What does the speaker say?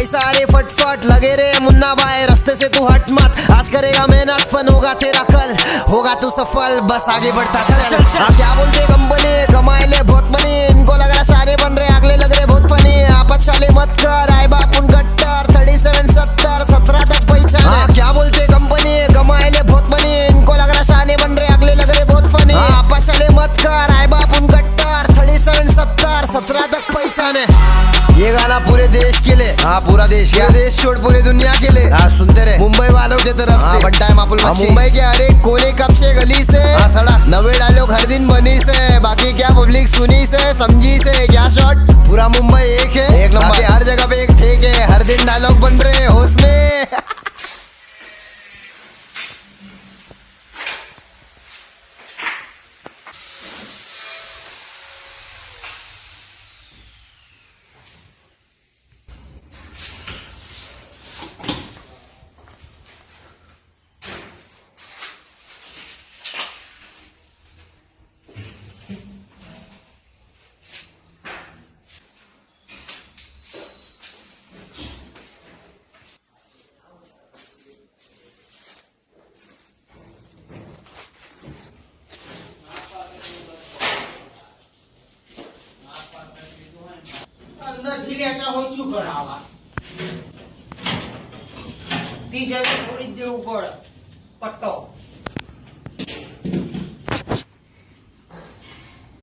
पैसा अरे फटफट लगे रे मुन्ना भाई, रास्ते से तू हट मत, आज करेगा मेहनत फन होगा तेरा कल, होगा तू सफल, बस आगे बढ़ता चल। हाँ क्या बोलते कंपनी, कमाए ले बहुत मनी, इनको लग रहा सारे बन रहे, अगले लग रहे बहुत फनी, आपस चाले मत कर, आए बाप उन गट्टर 37 70 17 तक पहचान। हाँ क्या बोलते कंपनी, कमाए ले बहुत मनी, इनको लग रहा शाने बन रहे, अगले लग रहे बहुत फनी, आपस चाले मत कर, आए बाप उन गट्टर 37 70 17 तक पहचान है। ये गाना पूरे देश के लिए, हाँ पूरा देश, क्या देश छोड़ पूरे दुनिया के लिए, हाँ सुनते रहे मुंबई वालों की तरफ से, बनता है मापुल मच्छी, मुंबई के हर एक कोने कब से गली से, हाँ सड़क 90 डायलॉग हर दिन बनी से, बाकी क्या पब्लिक सुनी से समझी से, क्या शॉट पूरा मुंबई एक है, एक नंबर, हर जगह पे एक ठेक है, हर दिन डायलॉग बन रहे होश में। अंदर ढील्याचा हो चूक करावा ती थोडी देऊ पड पट्टो